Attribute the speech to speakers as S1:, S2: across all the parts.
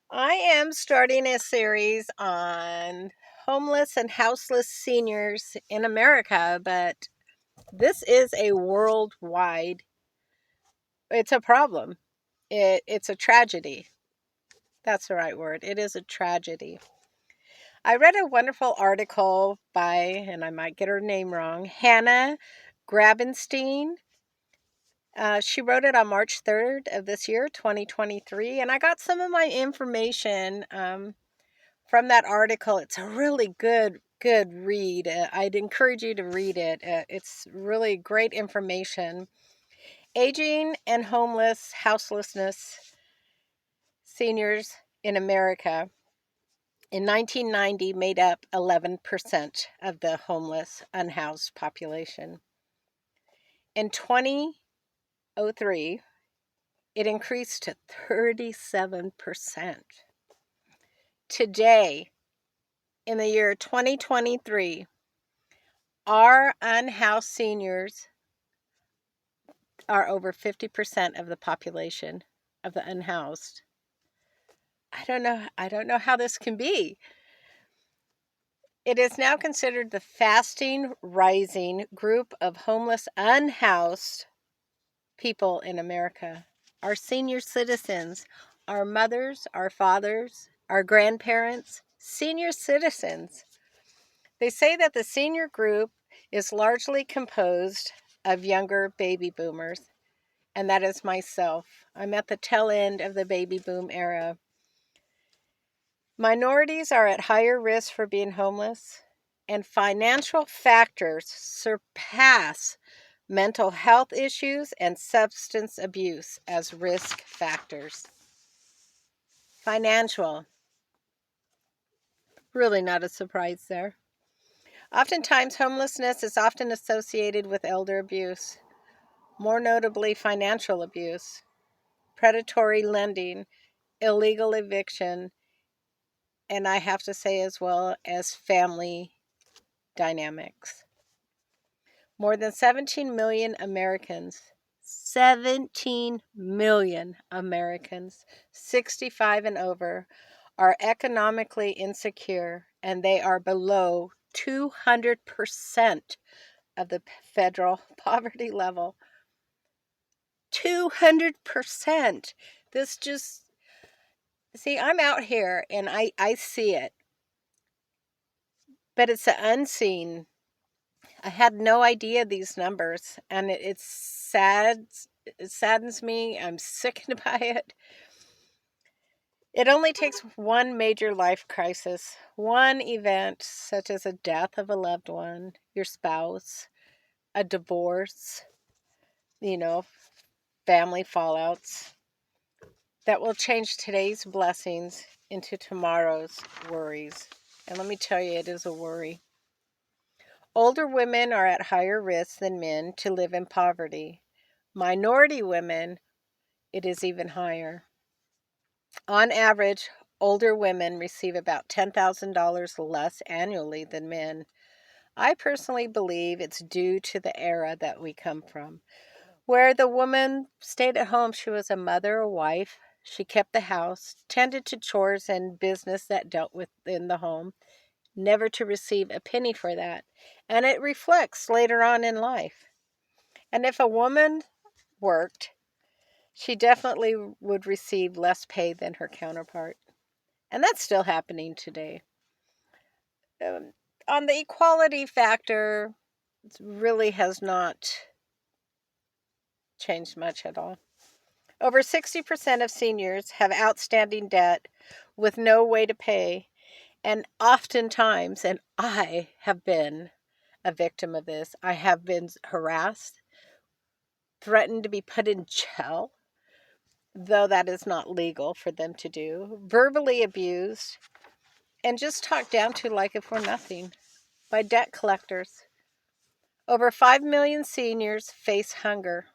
S1: I am starting a series on homeless and houseless seniors in America, but this is a worldwide, it's a problem. It's a tragedy. That's the right word. It is a tragedy. I read a wonderful article by, and I might get her name wrong, Hannah Grabenstein. She wrote it on March 3rd of this year, 2023, and I got some of my information from that article. It's a really good read. I'd encourage you to read it. It's really great information. Aging and homeless, houselessness, seniors in America in 1990 made up 11% of the homeless, unhoused population. In 2003, it increased to 37%. Today, in the year 2023, our unhoused seniors are over 50% of the population of the unhoused. I don't know how this can be. It is now considered the fasting rising group of homeless unhoused people in America. Our senior citizens, our mothers, our fathers, our grandparents, senior citizens. They say that the senior group is largely composed of younger baby boomers, and that is myself. I'm at the tail end of the baby boom era. Minorities are at higher risk for being homeless, and financial factors surpass mental health issues and substance abuse as risk factors. Financial, really not a surprise there. Oftentimes, homelessness is often associated with elder abuse, more notably financial abuse, predatory lending, illegal eviction, and I have to say as well as family dynamics. More than 17 million Americans, 17 million Americans, 65 and over, are economically insecure, and they are below 200% of the federal poverty level. 200%. This just, see, I'm out here and I see it, but it's the unseen. I had no idea these numbers, and it's sad. It saddens me. I'm sickened by it. It only takes one major life crisis, one event such as a death of a loved one, your spouse, a divorce, you know, family fallouts, that will change today's blessings into tomorrow's worries. And let me tell you, it is a worry. Older women are at higher risk than men to live in poverty. Minority women, it is even higher. On average, older women receive about $10,000 less annually than men. I personally believe it's due to the era that we come from, where the woman stayed at home. She was a mother, a wife. She kept the house, tended to chores and business that dealt with in the home, never to receive a penny for that. And it reflects later on in life. And if a woman worked, she definitely would receive less pay than her counterpart. And that's still happening today. Um, on the equality factor, it really has not changed much at all. Over 60% of seniors have outstanding debt with no way to pay. And oftentimes, and I have been a victim of this, I have been harassed, threatened to be put in jail, though that is not legal for them to do, verbally abused, and just talked down to like if we're nothing by debt collectors. Over 5 million seniors face hunger.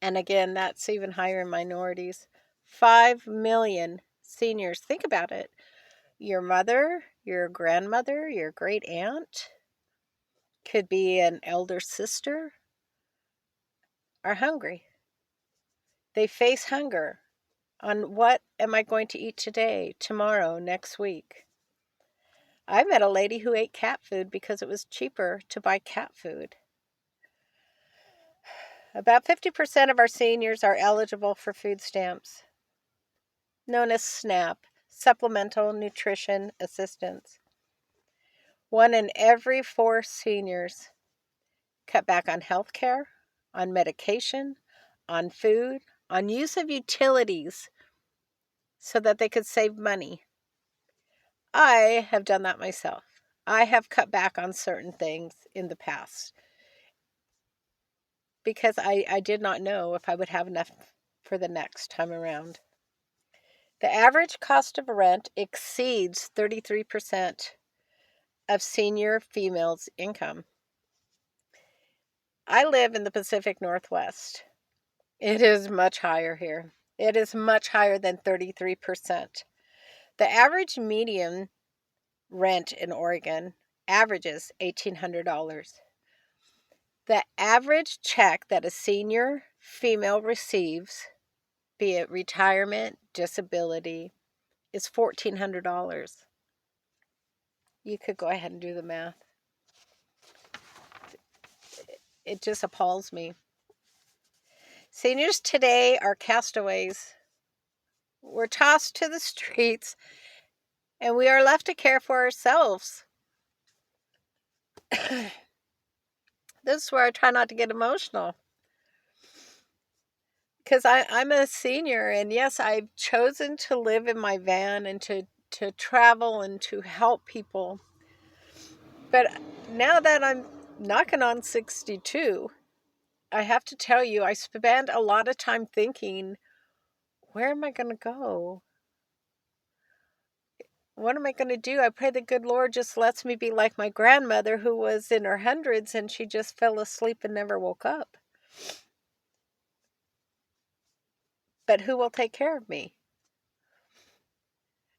S1: And again, that's even higher in minorities. 5 million seniors. Think about it. Your mother, your grandmother, your great aunt, could be an elder sister, are hungry. They face hunger. on what am I going to eat today, tomorrow, next week. I met a lady who ate cat food because it was cheaper to buy cat food. About 50% of our seniors are eligible for food stamps, known as SNAP, Supplemental Nutrition Assistance. 1 in every 4 seniors cut back on health care, on medication, on food, on use of utilities so that they could save money. I have done that myself. I have cut back on certain things in the past because I did not know if I would have enough for the next time around. The average cost of rent exceeds 33% of senior females' income. I live in the Pacific Northwest. It is much higher here. It is much higher than 33%. The average median rent in Oregon averages $1,800. The average check that a senior female receives, be it retirement, disability, is $1,400. You could go ahead and do the math. It just appalls me. Seniors today are castaways. We're tossed to the streets, and we are left to care for ourselves. This is where I try not to get emotional. Because I'm a senior, and yes, I've chosen to live in my van and to travel and to help people. But now that I'm knocking on 62, I have to tell you, I spent a lot of time thinking, where am I going to go? What am I going to do? I pray the good Lord just lets me be like my grandmother, who was in her hundreds and she just fell asleep and never woke up. But who will take care of me?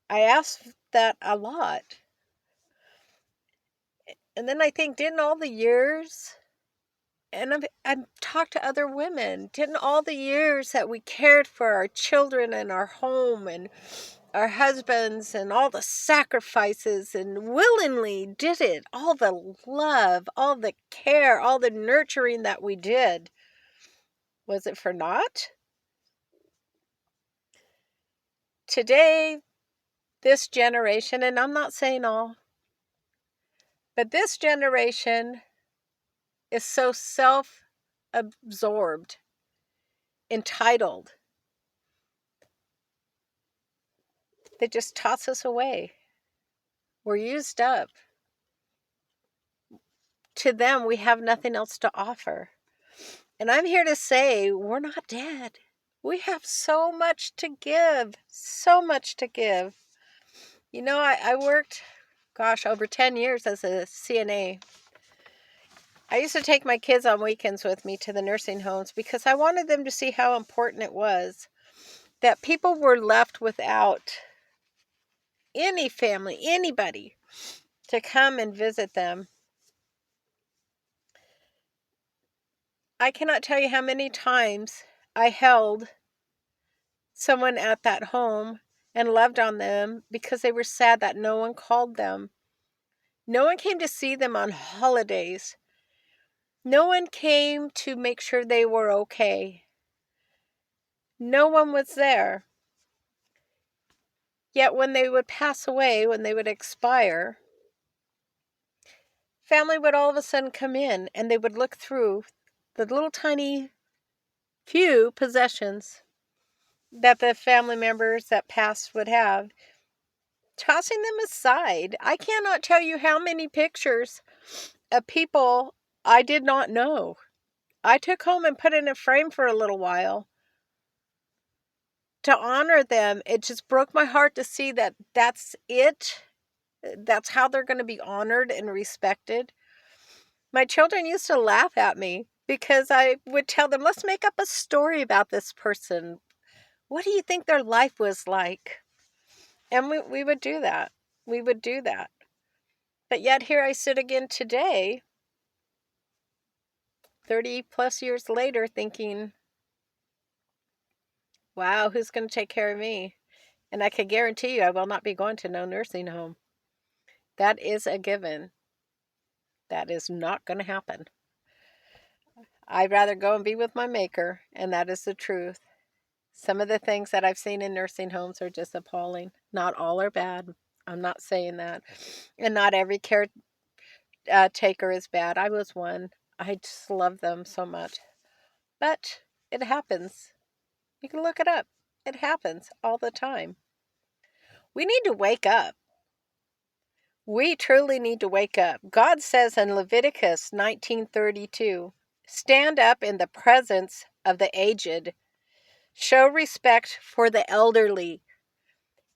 S1: I ask that a lot. And then I think, didn't all the years, and I've talked to other women, didn't all the years that we cared for our children and our home and our husbands and all the sacrifices and willingly did it, all the love, all the care, all the nurturing that we did, was it for naught? Today, this generation, and I'm not saying all, but this generation is so self-absorbed, entitled. They just toss us away. We're used up. To them, we have nothing else to offer. And I'm here to say, we're not dead. We have so much to give. So much to give. You know, I worked, over 10 years as a CNA. I used to take my kids on weekends with me to the nursing homes because I wanted them to see how important it was that people were left without any family, anybody, to come and visit them. I cannot tell you how many times I held someone at that home and loved on them because they were sad that no one called them. No one came to see them on holidays. No one came to make sure they were okay. No one was there. Yet when they would pass away, when they would expire, family would all of a sudden come in and they would look through the little tiny few possessions that the family members that passed would have, tossing them aside. I cannot tell you how many pictures of people I did not know I took home and put in a frame for a little while to honor them. It just broke my heart to see that that's it. That's how they're going to be honored and respected. My children used to laugh at me because I would tell them, let's make up a story about this person. What do you think their life was like? And we would do that. We would do that. But yet here I sit again today, 30 plus years later, thinking, Wow, who's going to take care of me? And I can guarantee you I will not be going to no nursing home. That is a given. That is not going to happen. I'd rather go and be with my maker, and that is the truth. Some of the things that I've seen in nursing homes are just appalling. Not all are bad. I'm not saying that. And not every caretaker is bad. I was one. I just love them so much. But it happens. You can look it up. It happens all the time. We need to wake up. We truly need to wake up. God says in Leviticus 19:32, stand up in the presence of the aged, show respect for the elderly,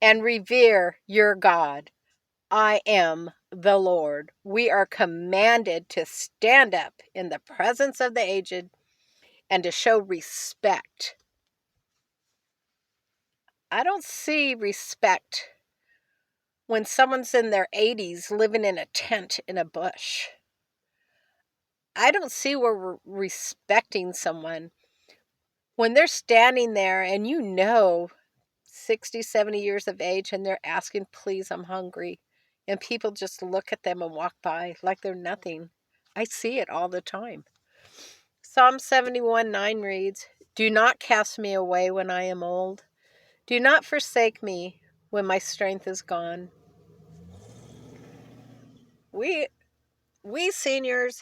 S1: and revere your God. I am the Lord. We are commanded to stand up in the presence of the aged and to show respect. I don't see respect when someone's in their 80s living in a tent in a bush. I don't see where we're respecting someone when they're standing there and 60, 70 years of age and they're asking, please, I'm hungry. And people just look at them and walk by like they're nothing. I see it all the time. Psalm 71:9 reads, do not cast me away when I am old. Do not forsake me when my strength is gone. We seniors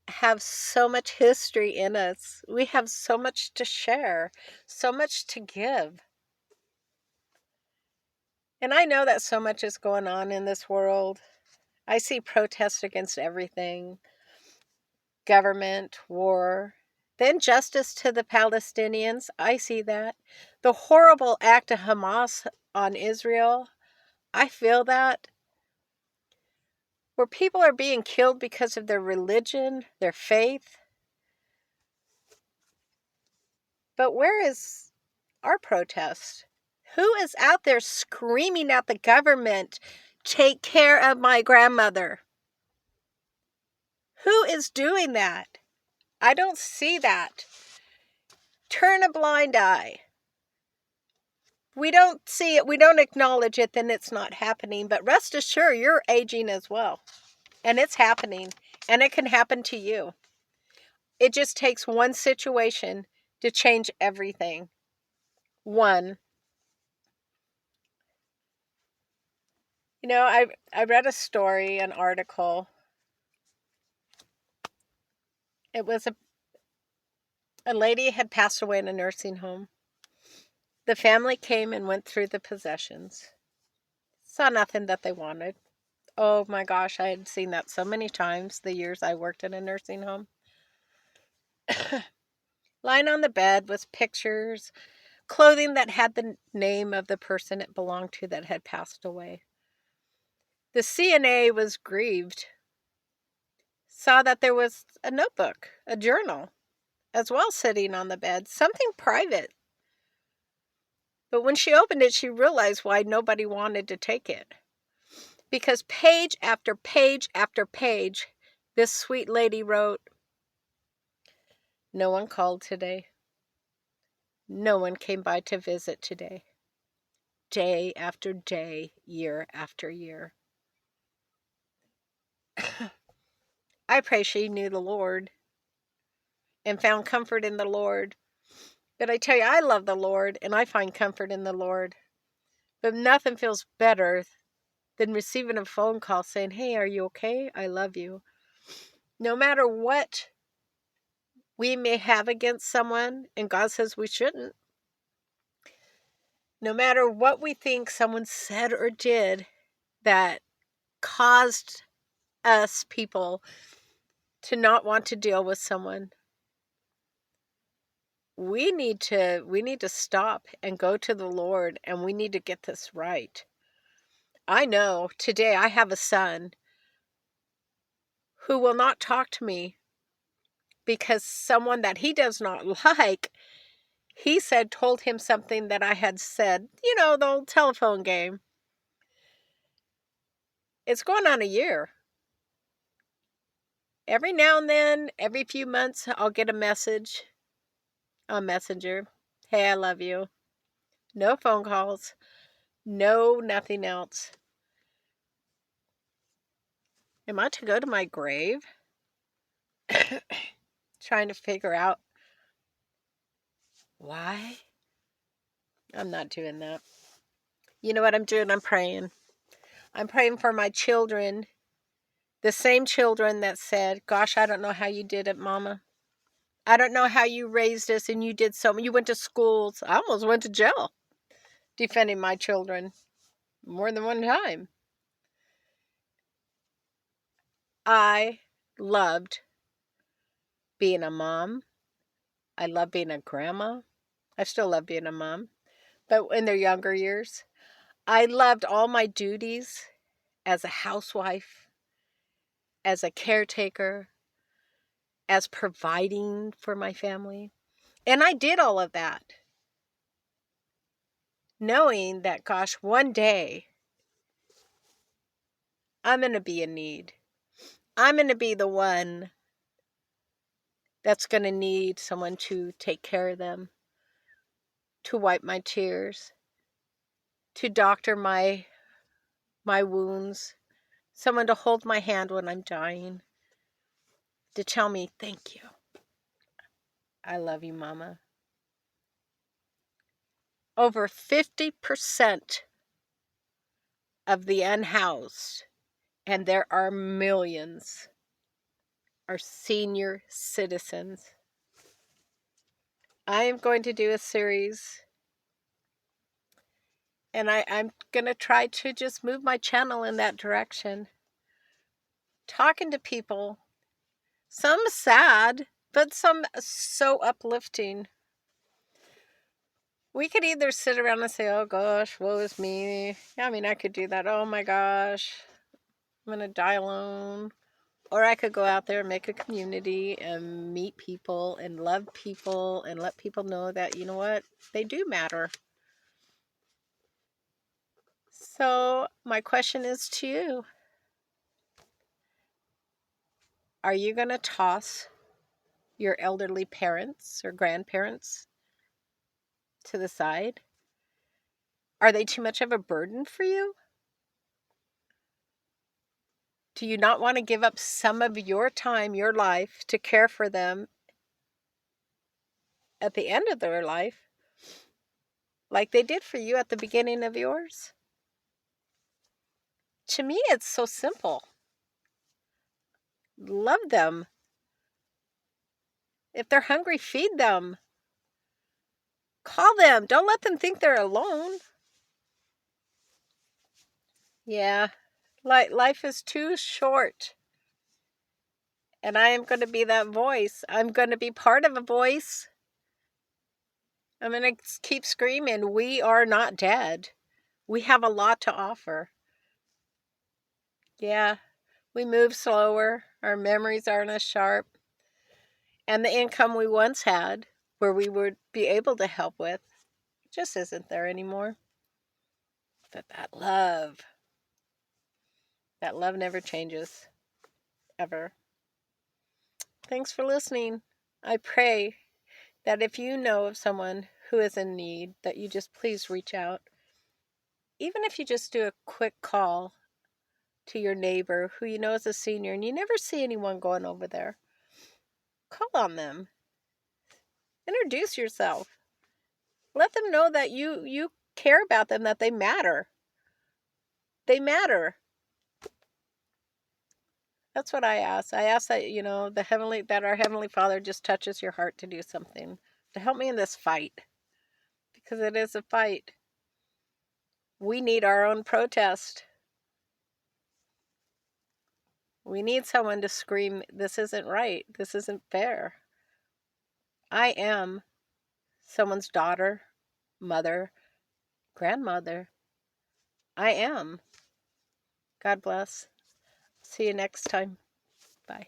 S1: have so much history in us. We have so much to share, so much to give. And I know that so much is going on in this world. I see protests against everything, government, war, the injustice to the Palestinians. I see that. The horrible act of Hamas on Israel. I feel that. Where people are being killed because of their religion, their faith. But where is our protest? Who is out there screaming at the government, take care of my grandmother? Who is doing that? I don't see that. Turn a blind eye. We don't see it, we don't acknowledge it, then it's not happening. But rest assured, you're aging as well. And it's happening. And it can happen to you. It just takes one situation to change everything. One. I read a story, an article. It was a lady had passed away in a nursing home. The family came and went through the possessions. Saw nothing that they wanted. Oh my gosh, I had seen that so many times the years I worked in a nursing home. Lying on the bed was pictures, clothing that had the name of the person it belonged to that had passed away. The CNA was grieved. Saw that there was a notebook, a journal, as well sitting on the bed, something private. But when she opened it, she realized why nobody wanted to take it. Because page after page after page, this sweet lady wrote, no one called today. No one came by to visit today. Day after day, year after year. I pray she knew the Lord and found comfort in the Lord. But I tell you, I love the Lord and I find comfort in the Lord. But nothing feels better than receiving a phone call saying, hey, are you okay? I love you. No matter what we may have against someone, and God says we shouldn't, no matter what we think someone said or did that caused us people to not want to deal with someone, we need to stop and go to the Lord, and we need to get this right. I know today I have a son who will not talk to me because someone that he does not like, he said, told him something that I had said, the old telephone game. It's going on a year. Every now and then, every few months, I'll get a message on Messenger. Hey, I love you. No phone calls. No, nothing else. Am I to go to my grave? Trying to figure out why? I'm not doing that. You know what I'm doing? I'm praying. I'm praying for my children. The same children that said, gosh, I don't know how you did it, Mama. I don't know how you raised us and you did so. You went to schools. I almost went to jail defending my children more than one time. I loved being a mom. I love being a grandma. I still love being a mom, but in their younger years, I loved all my duties as a housewife, as a caretaker, as providing for my family. And I did all of that, knowing that, gosh, one day I'm going to be in need. I'm going to be the one that's going to need someone to take care of them, to wipe my tears, to doctor my wounds, someone to hold my hand when I'm dying, to tell me, thank you. I love you, Mama. Over 50% of the unhoused, and there are millions, are senior citizens. I am going to do a series, and I'm going to try to just move my channel in that direction. Talking to people, some sad, but some so uplifting. We could either sit around and say, oh gosh, woe is me. I mean, I could do that. Oh my gosh, I'm going to die alone. Or I could go out there and make a community and meet people and love people and let people know that, you know what, they do matter. So my question is to you. Are you going to toss your elderly parents or grandparents to the side? Are they too much of a burden for you? Do you not want to give up some of your time, your life, to care for them at the end of their life, like they did for you at the beginning of yours? To me, it's so simple. Love them. If they're hungry, feed them. Call them. Don't let them think they're alone. Yeah, life is too short. And I am going to be that voice. I'm going to be part of a voice. I'm going to keep screaming, we are not dead. We have a lot to offer. Yeah, we move slower. Our memories aren't as sharp. And the income we once had, where we would be able to help with, just isn't there anymore. But that love never changes. Ever. Thanks for listening. I pray that if you know of someone who is in need, that you just please reach out. Even if you just do a quick call to your neighbor who you know is a senior and you never see anyone going over there, call on them. Introduce yourself. Let them know that you care about them, that they matter. They matter. That's what I ask. I ask that, that our Heavenly Father just touches your heart to do something, to help me in this fight, because it is a fight. We need our own protest. We need someone to scream, this isn't right. This isn't fair. I am someone's daughter, mother, grandmother. I am. God bless. See you next time. Bye.